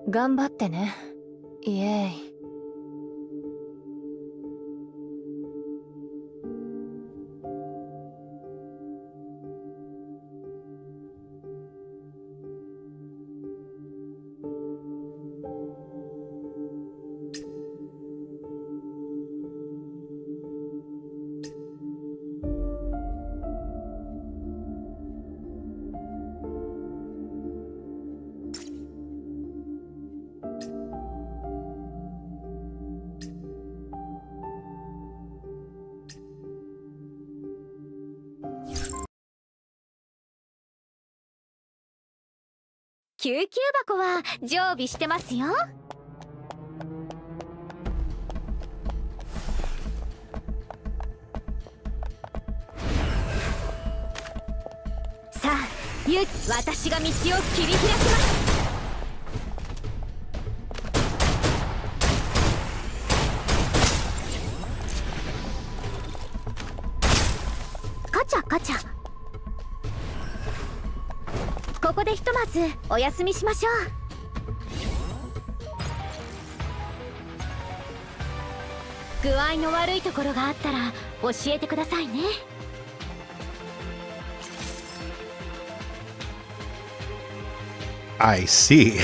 頑張ってね。イエーイ。救急箱は常備してますよ。さあ、私が道を切り開きます。カチャカチャ。ここでひとまずお休みしましょう。具合の悪いところがあったら教えてくださいね。I see.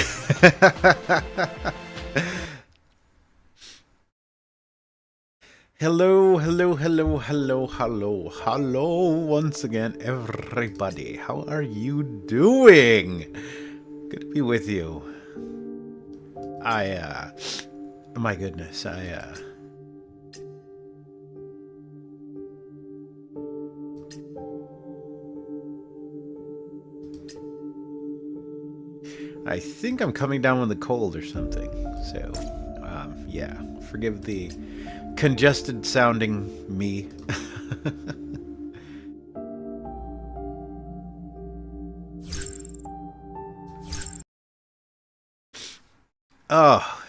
Hello, hello, hello, hello, hello, hello once again, everybody. How are you doing? Good to be with you. My goodness, I think I'm coming down with a cold or something. So, yeah, forgive the congested sounding me. Oh,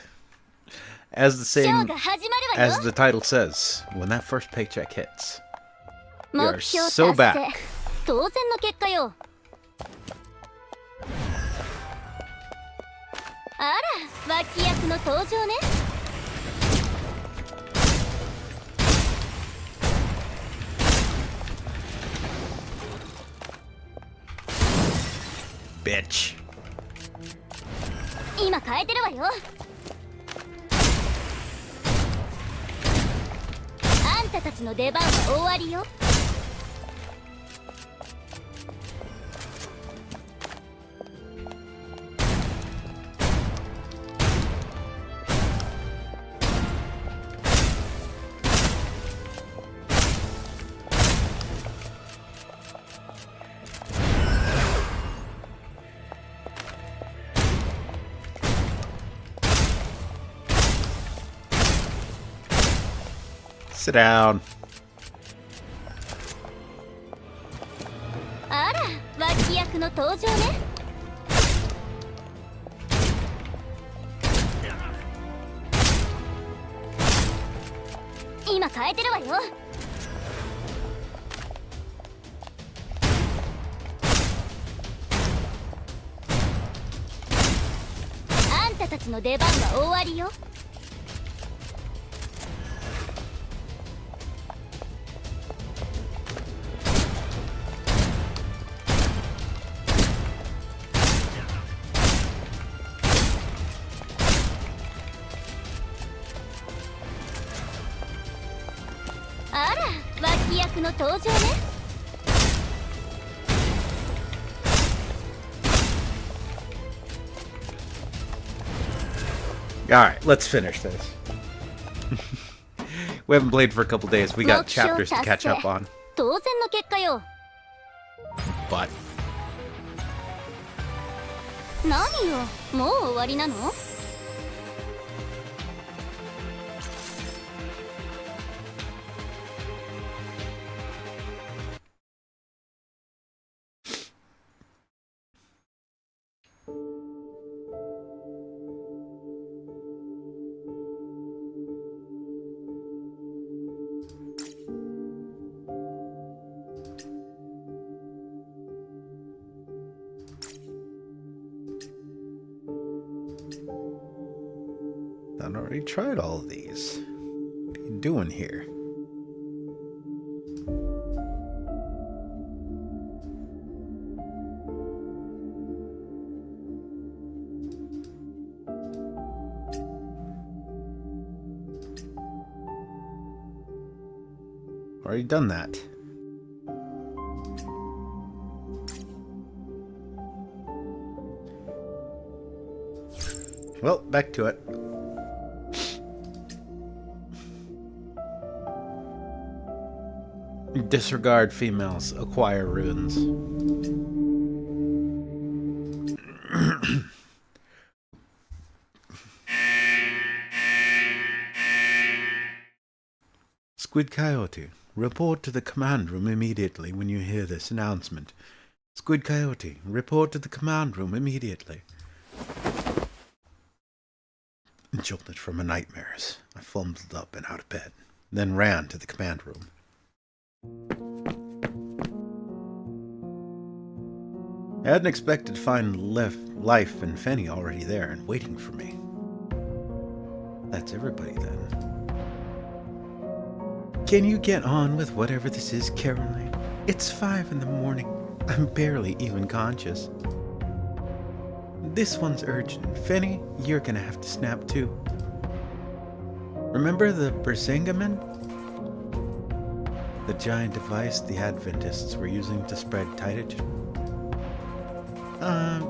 as the title says, when that first paycheck hits, you're so back. 当然の結果よ。あら、脇役の登場ね。Bitch. 今変えてるわよ。あんたたちの出番は終わりよ。Sit down. あら、脇役の登場ね。今変えてるわよ。あんたたちの出番は終わりよ。あら、脇役の登場ね。Alright, let's finish this. We haven't played for a couple days. We got chapters to catch up on. 当然の結果よ。But 何よ、もう終わりなの？ I've already tried all of these. What are you doing here? Already done that. Well, back to it. Disregard females, acquire runes. SquidCoyote, report to the command room immediately when you hear this announcement. SquidCoyote, report to the command room immediately. Jolted from my nightmares, I fumbled up and out of bed, then ran to the command room. I hadn't expected to find Life and Fanny already there and waiting for me. That's everybody then. Can you get on with whatever this is, Caroline? It's 5 in the morning. I'm barely even conscious. This one's urgent. Fanny, you're gonna have to snap too. Remember the Bersengamen? The giant device the Adventists were using to spread tidage?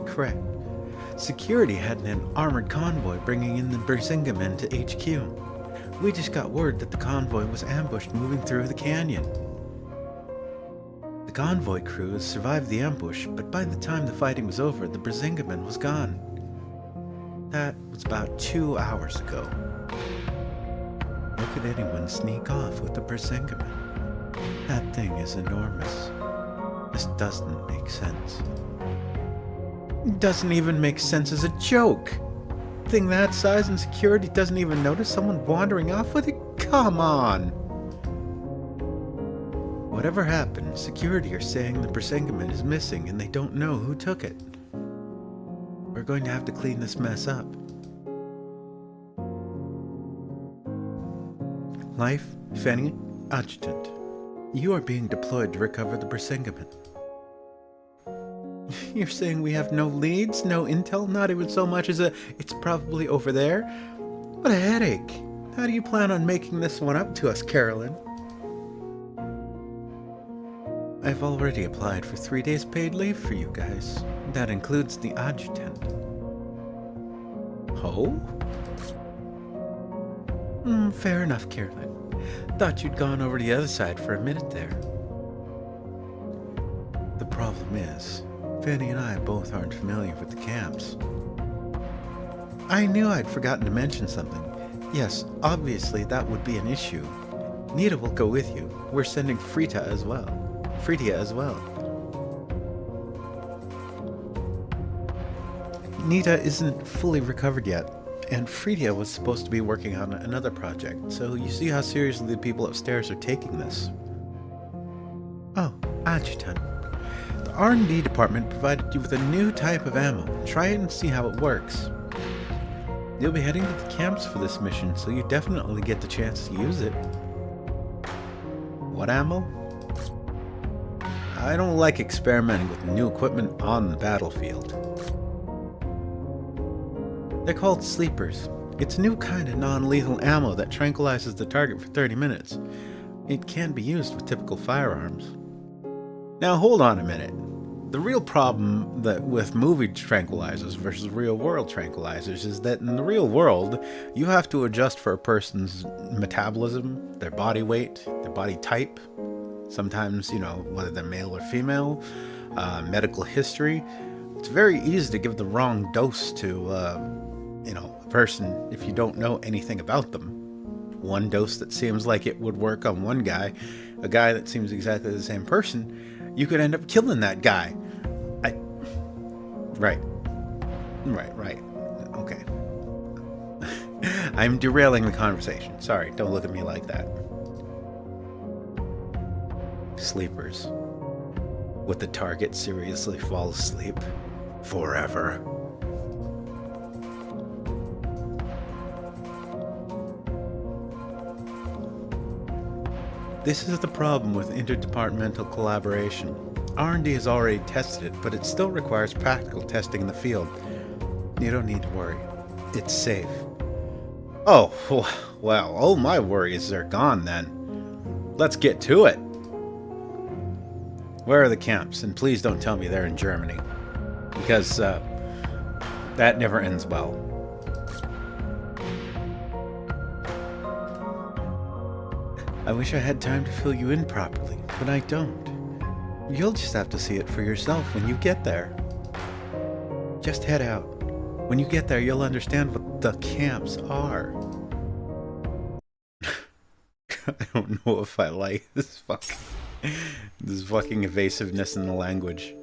Correct. Security had an armored convoy bringing in the Bersengamen to HQ. We just got word that the convoy was ambushed moving through the canyon. The convoy crews survived the ambush, but by the time the fighting was over, the Bersengamen was gone. That was about 2 hours ago. How could anyone sneak off with the Bersengamen? That thing is enormous. This doesn't make sense. It doesn't even make sense as a joke. Thing that size and security doesn't even notice someone wandering off with it? Come on! Whatever happened, security are saying the Bersengamen is missing and they don't know who took it. We're going to have to clean this mess up. Life, Fanny, Adjutant. You are being deployed to recover the Bersengamen. You're saying we have no leads, no intel, not even so much as it's probably over there? What a headache. How do you plan on making this one up to us, Carolyn? I've already applied for 3 days paid leave for you guys. That includes the adjutant. Oh? Fair enough, Caroline. Thought you'd gone over to the other side for a minute there. The problem is, Fanny and I both aren't familiar with the camps. I knew I'd forgotten to mention something. Yes, obviously that would be an issue. Nita will go with you. We're sending Frida as well. Nita isn't fully recovered yet, and Frida was supposed to be working on another project, so you see how seriously the people upstairs are taking this. Oh, Adjutant. The R&D department provided you with a new type of ammo. Try it and see how it works. You'll be heading to the camps for this mission, so you definitely get the chance to use it. What ammo? I don't like experimenting with new equipment on the battlefield. They're called sleepers. It's a new kind of non-lethal ammo that tranquilizes the target for 30 minutes. It can be used with typical firearms. Now hold on a minute. The real problem with movie tranquilizers versus real-world tranquilizers is that in the real world, you have to adjust for a person's metabolism, their body weight, their body type, sometimes, whether they're male or female, medical history. It's very easy to give the wrong dose to, a person if you don't know anything about them. One dose that seems like it would work on one guy, a guy that seems exactly the same person, you could end up killing that guy. Right. Okay. I'm derailing the conversation. Sorry, don't look at me like that. Sleepers. Would the target seriously fall asleep? Forever. This is the problem with interdepartmental collaboration. R&D has already tested it, but it still requires practical testing in the field. You don't need to worry. It's safe. Oh, well, all my worries are gone then. Let's get to it. Where are the camps? And please don't tell me they're in Germany. Because, that never ends well. I wish I had time to fill you in properly, but I don't. You'll just have to see it for yourself when you get there. Just head out. When you get there, you'll understand what the camps are. I don't know if I like this fucking evasiveness in the language.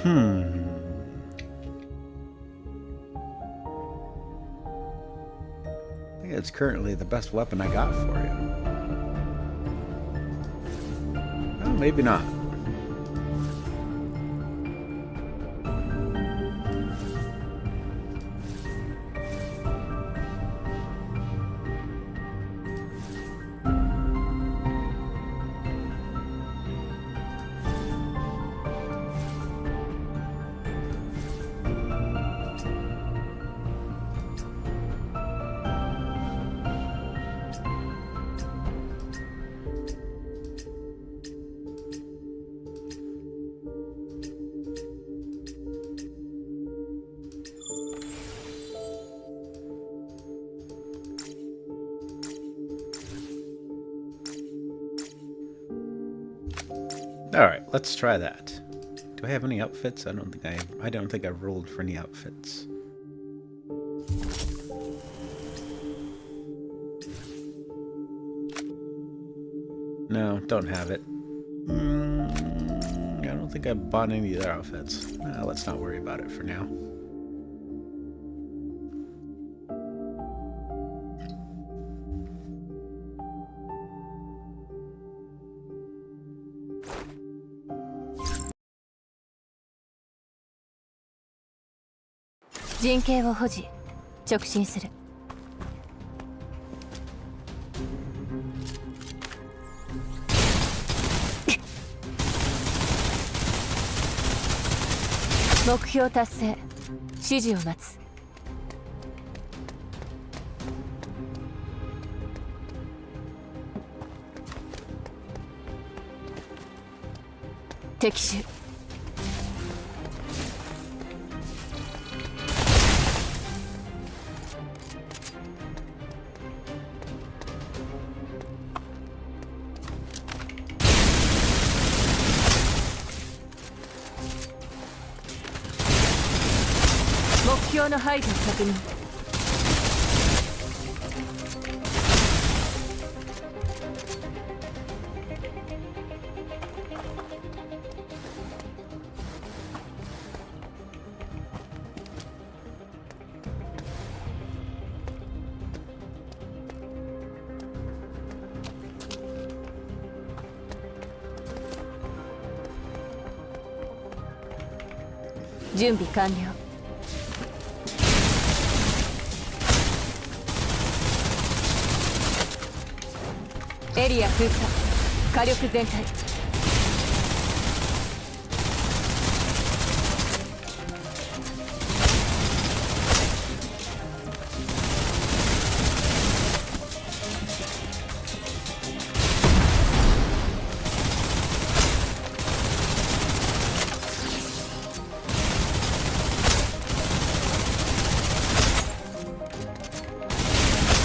I think it's currently the best weapon I got for you. Well, maybe not. Alright, let's try that. Do I have any outfits? I don't think I rolled for any outfits. No, don't have it. I don't think I bought any of their outfits. Let's not worry about it for now.陣形を保持、直進する。目標達成。指示を待つ。敵手。目標の配備を確認。準備完了。エリア封鎖、火力全開。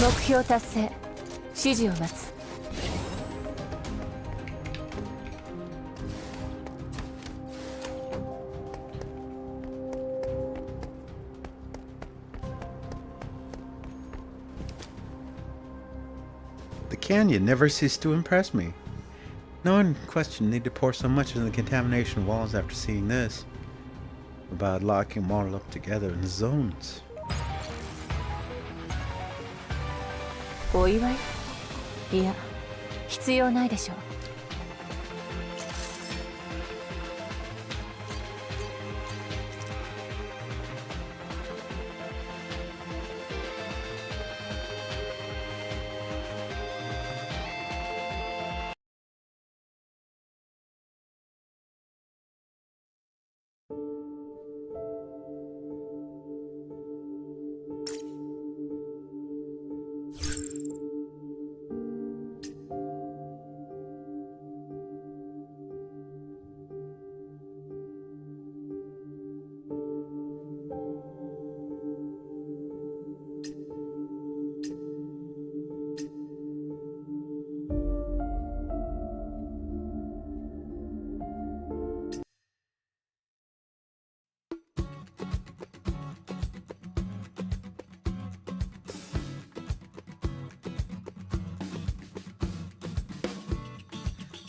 目標達成。指示を待つ。The canyon never ceased to impress me. No one questioned the need to pour so much into the contamination walls after seeing this. About locking them all up together in zones. お祝い？いや、必要ないでしょう。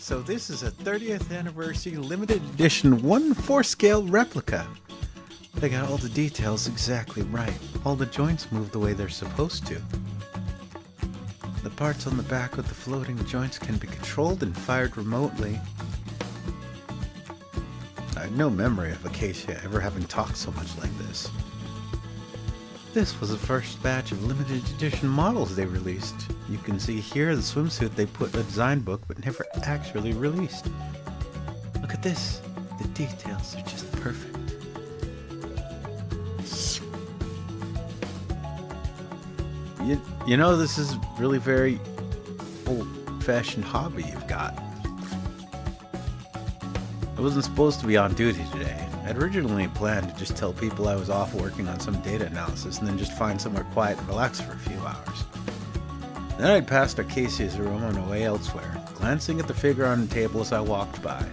So this is a 30th anniversary limited edition 1/4 scale replica. They got all the details exactly right. All the joints move the way they're supposed to. The parts on the back with the floating joints can be controlled and fired remotely. I have no memory of Acacia ever having talked so much like this. This was the first batch of limited edition models they released. You can see here the swimsuit they put in a design book but never actually released. Look at this. The details are just perfect. You know, this is really very old-fashioned hobby you've got. I wasn't supposed to be on duty today. I'd originally planned to just tell people I was off working on some data analysis and then just find somewhere quiet and relax for a few hours. Then I'd passed Acacia's room on my way elsewhere, glancing at the figure on the table as I walked by.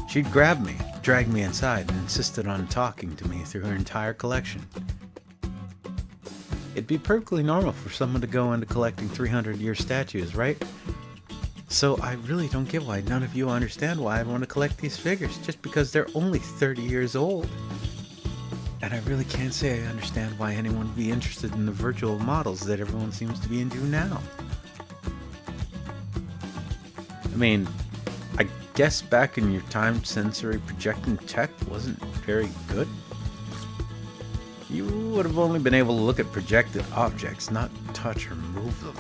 She'd grabbed me, dragged me inside, and insisted on talking to me through her entire collection. It'd be perfectly normal for someone to go into collecting 300-year statues, right? So I really don't get why none of you understand why I want to collect these figures, just because they're only 30 years old. And I really can't say I understand why anyone would be interested in the virtual models that everyone seems to be into now. I mean, I guess back in your time sensory projecting tech wasn't very good. You would have only been able to look at projected objects, not touch or move them.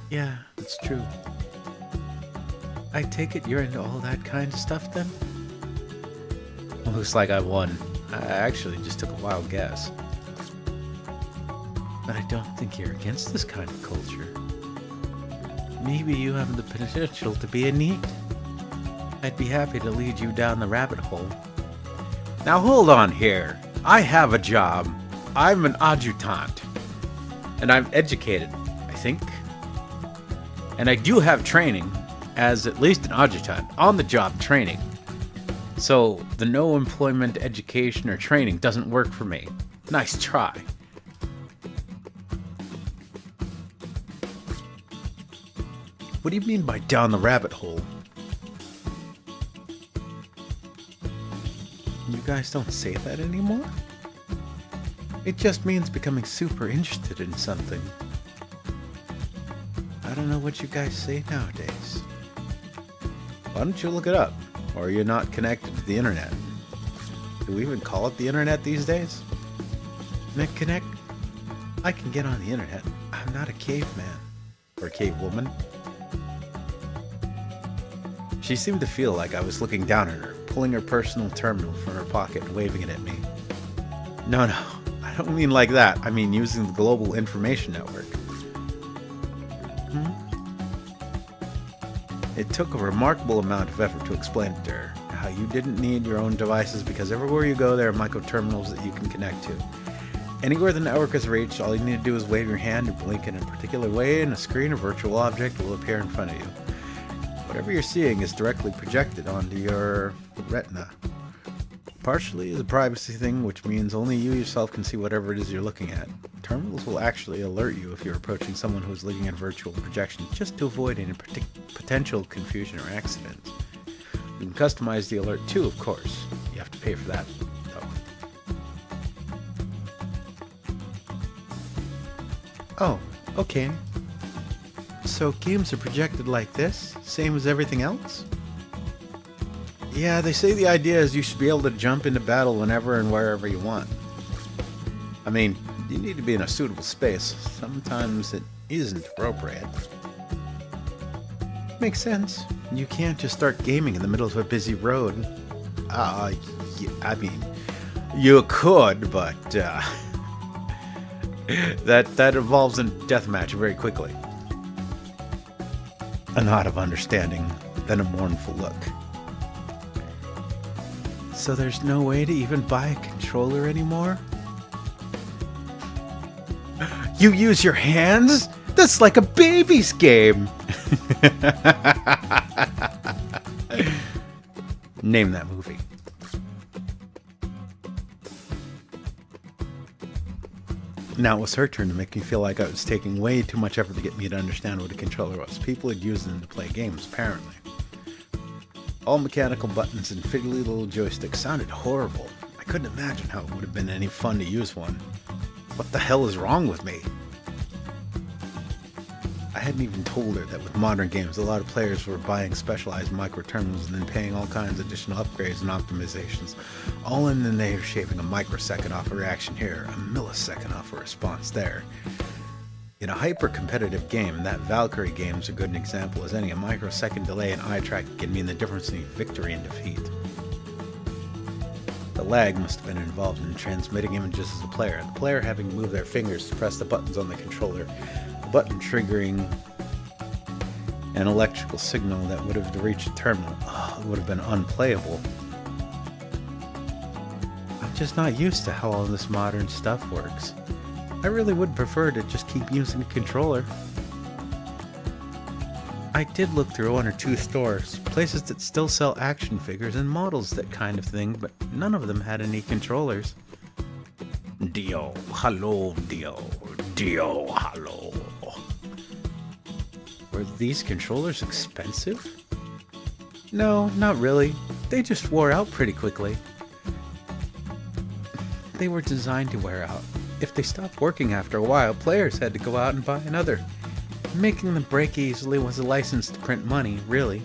Yeah, that's true. I take it you're into all that kind of stuff then? Looks like I won. I actually just took a wild guess. But I don't think you're against this kind of culture. Maybe you have the potential to be a neat. I'd be happy to lead you down the rabbit hole. Now hold on here. I have a job. I'm an adjutant. And I'm educated, I think. And I do have training as at least an adjutant, on-the-job training. So the no employment, education, or training doesn't work for me. Nice try. What do you mean by down the rabbit hole? You guys don't say that anymore? It just means becoming super interested in something. I don't know what you guys say nowadays. Why don't you look it up? Or are you not connected to the internet? Do we even call it the internet these days? Connect? I can get on the internet. I'm not a caveman. Or a cavewoman. She seemed to feel like I was looking down at her, pulling her personal terminal from her pocket and waving it at me. No, I don't mean like that. I mean using the global information network. It took a remarkable amount of effort to explain it to her, how you didn't need your own devices because everywhere you go there are microterminals that you can connect to. Anywhere the network is reached, all you need to do is wave your hand or blink in a particular way and a screen or virtual object will appear in front of you. Whatever you're seeing is directly projected onto your retina. Partially is a privacy thing, which means only you yourself can see whatever it is you're looking at. Terminals will actually alert you if you're approaching someone who is looking at virtual projection, just to avoid any potential confusion or accidents. You can customize the alert too, of course. You have to pay for that, though. Oh, okay. So games are projected like this, same as everything else? Yeah, they say the idea is you should be able to jump into battle whenever and wherever you want. I mean, you need to be in a suitable space. Sometimes it isn't appropriate. Makes sense. You can't just start gaming in the middle of a busy road. I mean, you could, but that evolves in deathmatch very quickly. A nod of understanding, then a mournful look. So there's no way to even buy a controller anymore? You use your hands? That's like a baby's game! Name that movie. Now it was her turn to make me feel like I was taking way too much effort to get me to understand what a controller was. People had used them to play games, apparently. All mechanical buttons and fiddly little joysticks sounded horrible. I couldn't imagine how it would have been any fun to use one. What the hell is wrong with me? I hadn't even told her that with modern games, a lot of players were buying specialized microterminals and then paying all kinds of additional upgrades and optimizations, all in the name of shaving a microsecond off a reaction here, a millisecond off a response there. In a hyper-competitive game, that Valkyrie game is a good example as any. A microsecond delay in eye tracking can mean the difference between victory and defeat. The lag must have been involved in transmitting images as a player, the player having to move their fingers to press the buttons on the controller, the button triggering an electrical signal that would have reached a terminal. It would have been unplayable. I'm just not used to how all this modern stuff works. I really would prefer to just keep using a controller. I did look through one or two stores, places that still sell action figures and models, that kind of thing, but none of them had any controllers. Dio, hello, Dio, hello. Were these controllers expensive? No, not really. They just wore out pretty quickly. They were designed to wear out. If they stopped working after a while, players had to go out and buy another. Making them break easily was a license to print money, really.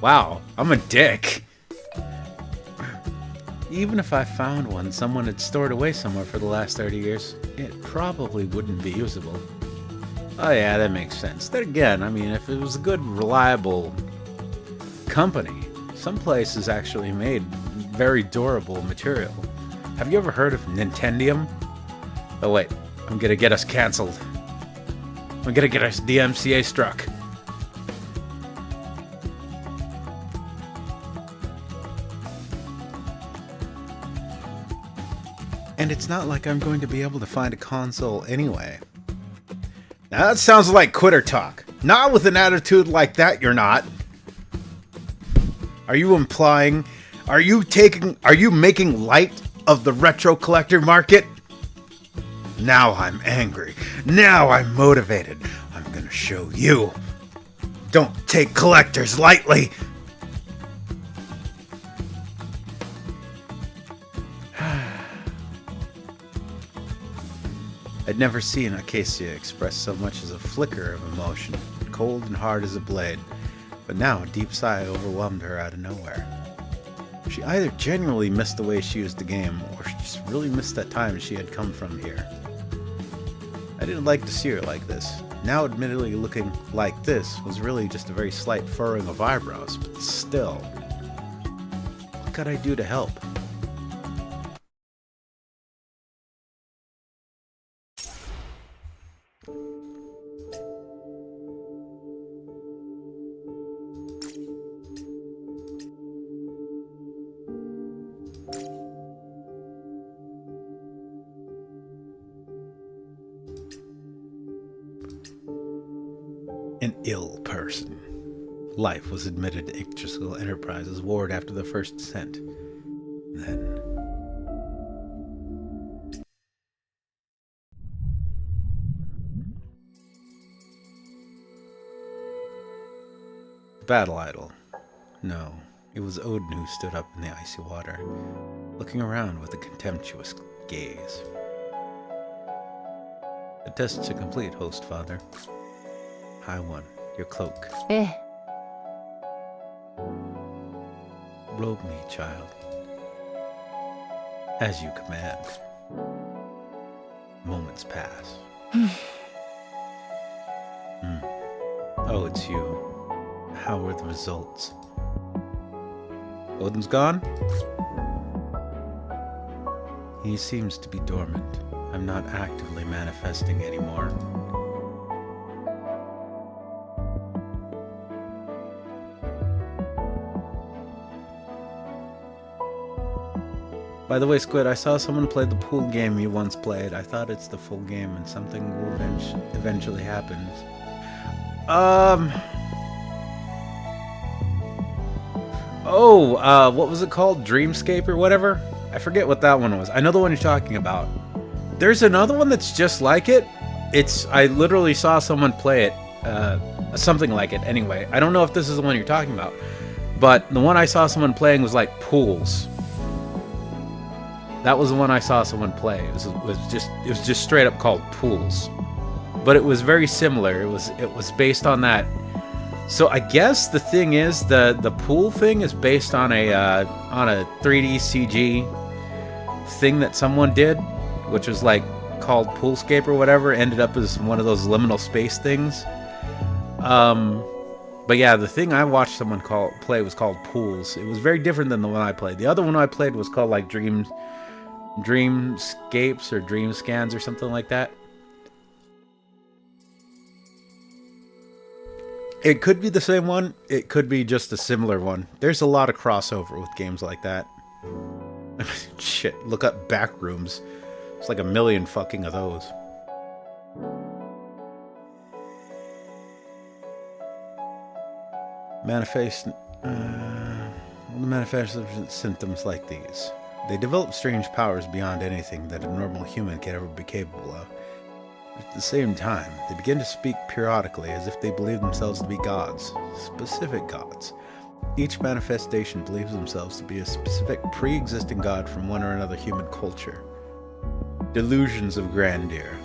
Wow, I'm a dick. Even if I found one someone had stored away somewhere for the last 30 years, it probably wouldn't be usable. Oh yeah, that makes sense. Then again, I mean, if it was a good, reliable company, some places actually made very durable material. Have you ever heard of Nintendium? Oh wait, I'm gonna get us cancelled. I'm gonna get us DMCA struck. And it's not like I'm going to be able to find a console anyway. Now that sounds like quitter talk. Not with an attitude like that, you're not. Are you implying... Are you making light of the retro collector market? Now I'm angry. Now I'm motivated. I'm gonna show you. Don't take collectors lightly. I'd never seen Acacia express so much as a flicker of emotion, cold and hard as a blade, but now a deep sigh overwhelmed her out of nowhere. She either genuinely missed the way she used the game, or she just really missed that time she had come from here. I didn't like to see her like this. Now admittedly looking like this was really just a very slight furrowing of eyebrows, but still. What could I do to help? An ill person. Life was admitted to Yggdrasil Enterprises' ward after the first descent. Then... Battle idol. No, it was Odin who stood up in the icy water, looking around with a contemptuous gaze. The tests are complete, host father. High one, your cloak. Robe me, child. As you command. Moments pass. Oh, it's you. How were the results? Odin's gone? He seems to be dormant. I'm not actively manifesting anymore. By the way, Squid, I saw someone play the pool game you once played. I thought it's the full game and something will eventually happen. What was it called? Dreamscape or whatever? I forget what that one was. I know the one you're talking about. There's another one that's just like it. I literally saw someone play it. Something like it anyway. I don't know if this is the one you're talking about. But the one I saw someone playing was like pools. That was the one I saw someone play. It was just straight up called pools. But it was very similar. It was based on that. So I guess the thing is the pool thing is based on a 3D CG thing that someone did, which was like called Poolscape or whatever. Ended up as one of those liminal space things. But yeah, the thing I watched someone play was called Pools. It was very different than the one I played. The other one I played was called like Dreamscapes or Dream Scans or something like that. It could be the same one. It could be just a similar one. There's a lot of crossover with games like that. Shit, look up Backrooms. It's like a million fucking of those. Manifest symptoms like these. They develop strange powers beyond anything that a normal human can ever be capable of. At the same time, they begin to speak periodically as if they believe themselves to be gods, specific gods. Each manifestation believes themselves to be a specific pre-existing god from one or another human culture. Delusions of grandeur.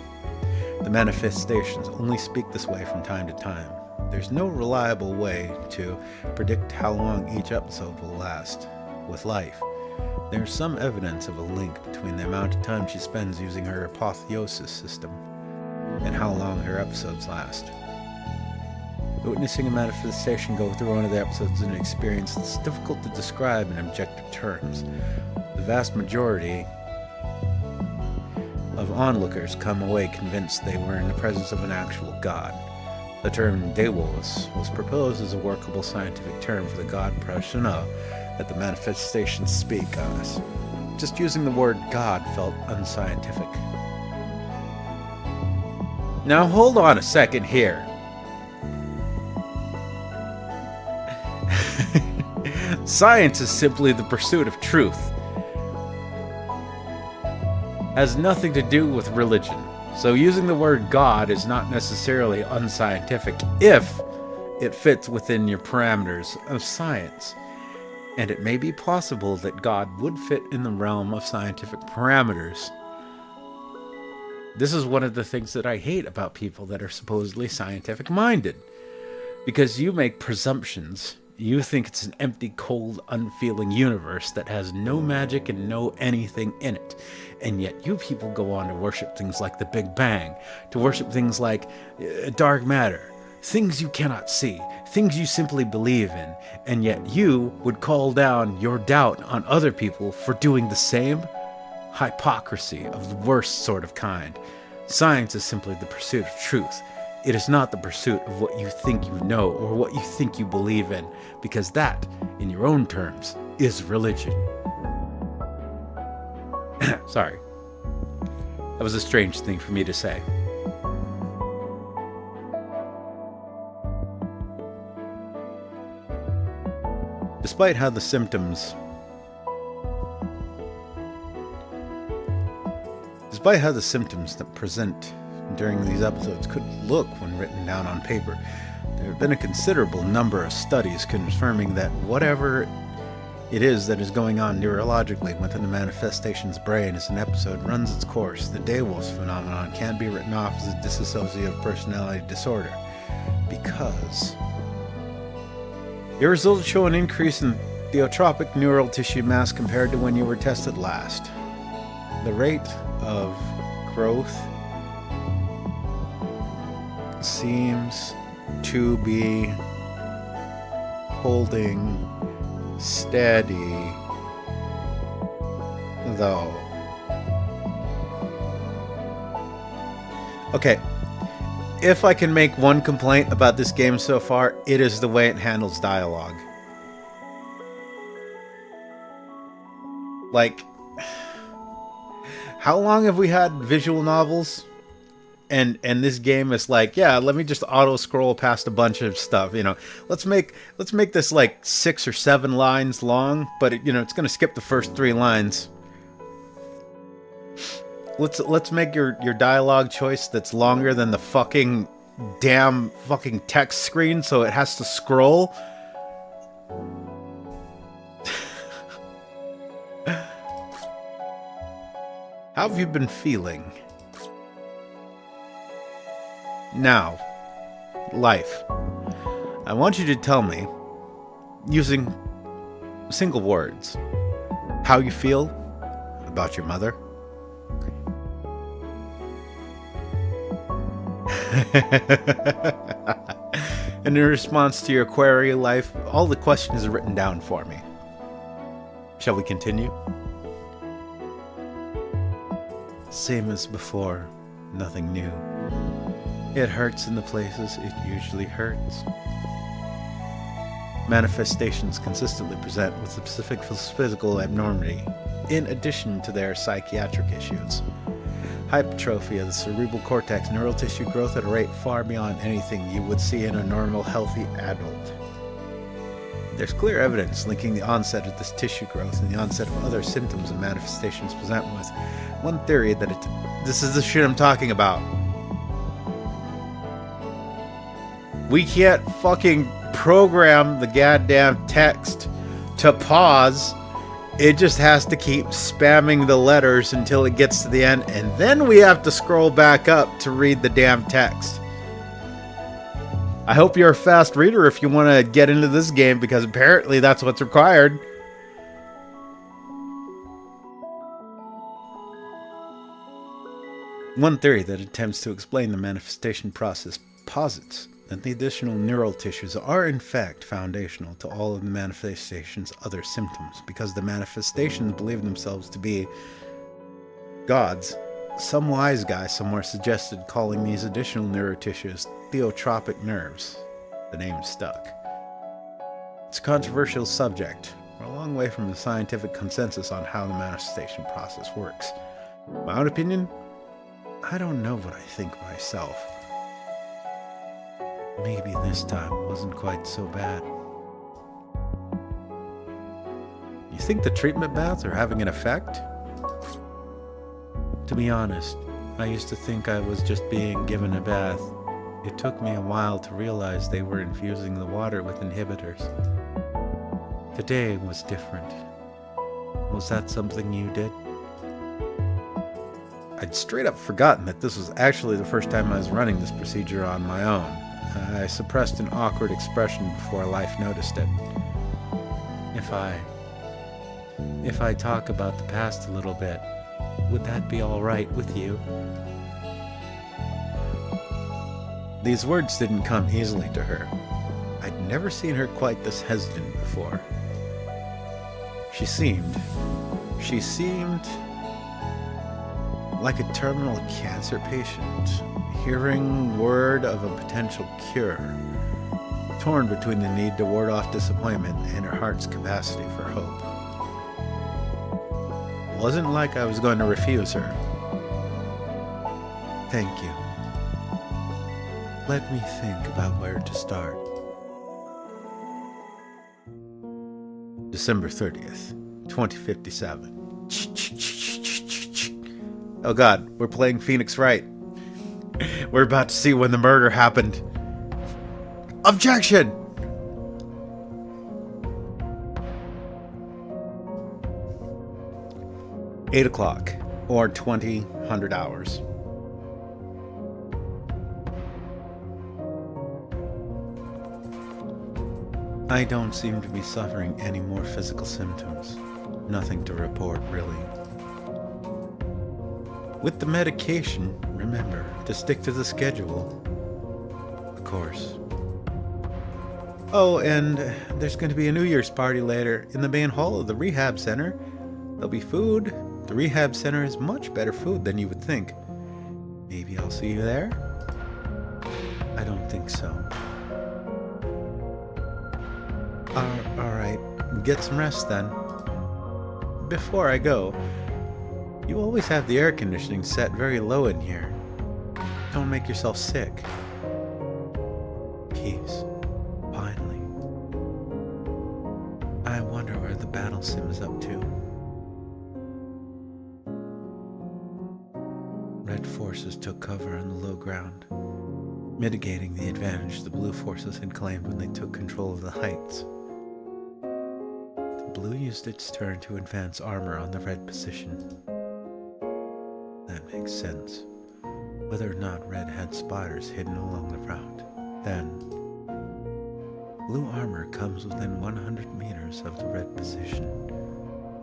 The manifestations only speak this way from time to time. There's no reliable way to predict how long each episode will last. With life, there's some evidence of a link between the amount of time she spends using her apotheosis system and how long her episodes last. Witnessing a manifestation go through one of the episodes is an experience that's difficult to describe in objective terms. The vast majority of onlookers come away convinced they were in the presence of an actual god. The term Deus was proposed as a workable scientific term for the god persona that the manifestations speak of. Just using the word god felt unscientific. Now hold on a second here. Science is simply the pursuit of truth. Has nothing to do with religion. So using the word God is not necessarily unscientific if it fits within your parameters of science. And it may be possible that God would fit in the realm of scientific parameters. This is one of the things that I hate about people that are supposedly scientific-minded. Because you make presumptions. You think it's an empty, cold, unfeeling universe that has no magic and no anything in it. And yet you people go on to worship things like the Big Bang, to worship things like dark matter, things you cannot see, things you simply believe in, and yet you would call down your doubt on other people for doing the same? Hypocrisy of the worst sort of kind. Science is simply the pursuit of truth. It is not the pursuit of what you think you know or what you think you believe in, because that, in your own terms, is religion. Sorry. That was a strange thing for me to say. Despite how the symptoms that present during these episodes could look when written down on paper, there have been a considerable number of studies confirming that whatever it is that is going on neurologically within the manifestation's brain as an episode runs its course. The Deus phenomenon can be written off as a dissociative personality disorder because your results show an increase in theotropic neural tissue mass compared to when you were tested last. The rate of growth seems to be holding steady, though. Okay, if I can make one complaint about this game so far, it is the way it handles dialogue. Like, how long have we had visual novels? And this game is like, yeah, let me just auto scroll past a bunch of stuff, you know. Let's make this like 6 or 7 lines long, but it, you know, it's gonna skip the first 3 lines. Let's make your dialogue choice that's longer than the fucking damn fucking text screen, so it has to scroll. How have you been feeling? Now, life. I want you to tell me, using single words, how you feel about your mother. And in response to your query, life, all the questions are written down for me. Shall we continue? Same as before, nothing new. It hurts in the places it usually hurts. Manifestations consistently present with specific physical abnormality, in addition to their psychiatric issues. Hypertrophy of the cerebral cortex, neural tissue growth at a rate far beyond anything you would see in a normal, healthy adult. There's clear evidence linking the onset of this tissue growth and the onset of other symptoms and manifestations present with one theory that this is the shit I'm talking about. We can't fucking program the goddamn text to pause. It just has to keep spamming the letters until it gets to the end, and then we have to scroll back up to read the damn text. I hope you're a fast reader if you want to get into this game, because apparently that's what's required. One theory that attempts to explain the manifestation process posits that the additional neural tissues are in fact foundational to all of the manifestation's other symptoms, because the manifestations believe themselves to be gods Some wise guy somewhere suggested calling these additional neurotissues theotropic nerves. The name stuck. It's a controversial subject. We're a long way from the scientific consensus on how the manifestation process works. My own opinion? I don't know what I think myself. Maybe this time wasn't quite so bad. You think the treatment baths are having an effect? To be honest, I used to think I was just being given a bath. It took me a while to realize they were infusing the water with inhibitors. Today was different. Was that something you did? I'd straight up forgotten that this was actually the first time I was running this procedure on my own. I suppressed an awkward expression before life noticed it. If I talk about the past a little bit, would that be all right with you? These words didn't come easily to her. I'd never seen her quite this hesitant before. She seemed like a terminal cancer patient, hearing word of a potential cure, torn between the need to ward off disappointment and her heart's capacity for hope. It wasn't like I was going to refuse her. Thank you. Let me think about where to start. December 30th, 2057. Oh god, we're playing Phoenix Wright. We're about to see when the murder happened. Objection! Eight o'clock, or 2000 hours. I don't seem to be suffering any more physical symptoms. Nothing to report, really. With the medication, remember to stick to the schedule. Of course. Oh, and there's going to be a New Year's party later in the main hall of the rehab center. There'll be food. The rehab center has much better food than you would think. Maybe I'll see you there? I don't think so. Alright, get some rest then. Before I go, you always have the air conditioning set very low in here. Don't make yourself sick. Peace. Finally. I wonder where the battle sim is up to. Red forces took cover on the low ground, mitigating the advantage the blue forces had claimed when they took control of the heights. The blue used its turn to advance armor on the red position. That makes sense. Whether or not red had spotters hidden along the route, then blue armor comes within 100 meters of the red position,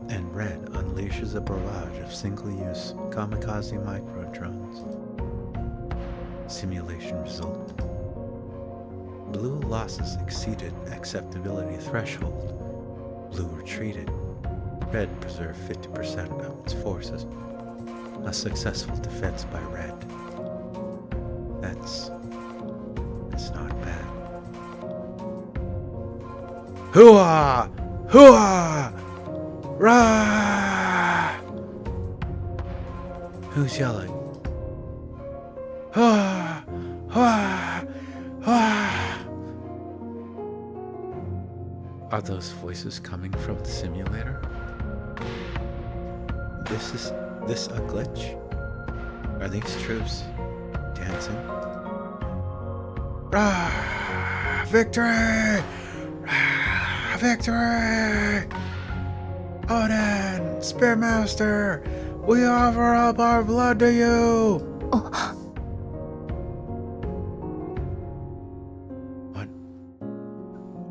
and red unleashes a barrage of single-use kamikaze micro-drones. Simulation result. Blue losses exceeded acceptability threshold. Blue retreated. Red preserved 50% of its forces. A successful defense by red. That's not bad. Hooah! Hooah! Rah! Who's yelling? Hooah! Hooah! Hooah! Are those voices coming from the simulator? Is this a glitch? Are these troops dancing? Rah! Victory! Rah! Victory! Odin, Spearmaster, we offer up our blood to you!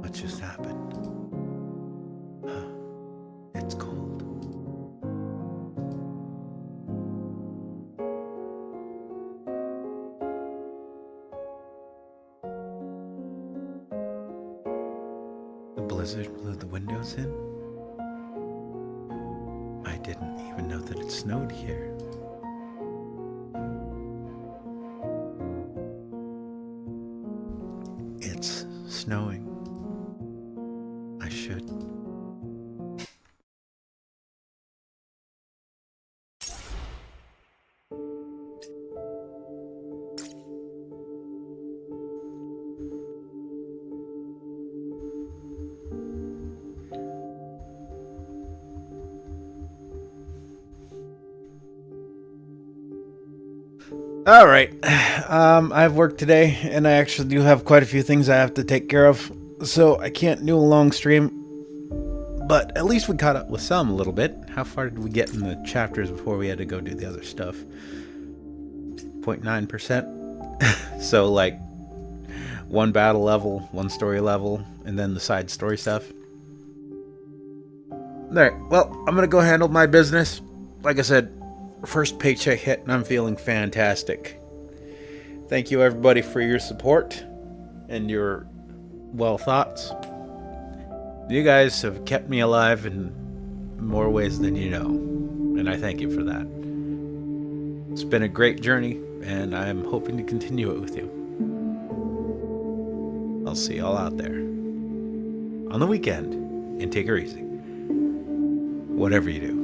What just happened? It's cold. The blizzard blew the windows in? I didn't even know that it snowed here. snowing. I should. All right. I've worked today, and I actually do have quite a few things I have to take care of, so I can't do a long stream. But at least we caught up with some a little bit. How far did we get in the chapters before we had to go do the other stuff? 0.9%. So, like, one battle level, one story level, and then the side story stuff. Alright, well, I'm gonna go handle my business. Like I said, first paycheck hit, and I'm feeling fantastic. Thank you, everybody, for your support and your well thoughts. You guys have kept me alive in more ways than you know, and I thank you for that. It's been a great journey, and I'm hoping to continue it with you. I'll see y'all out there on the weekend, and take her easy. Whatever you do.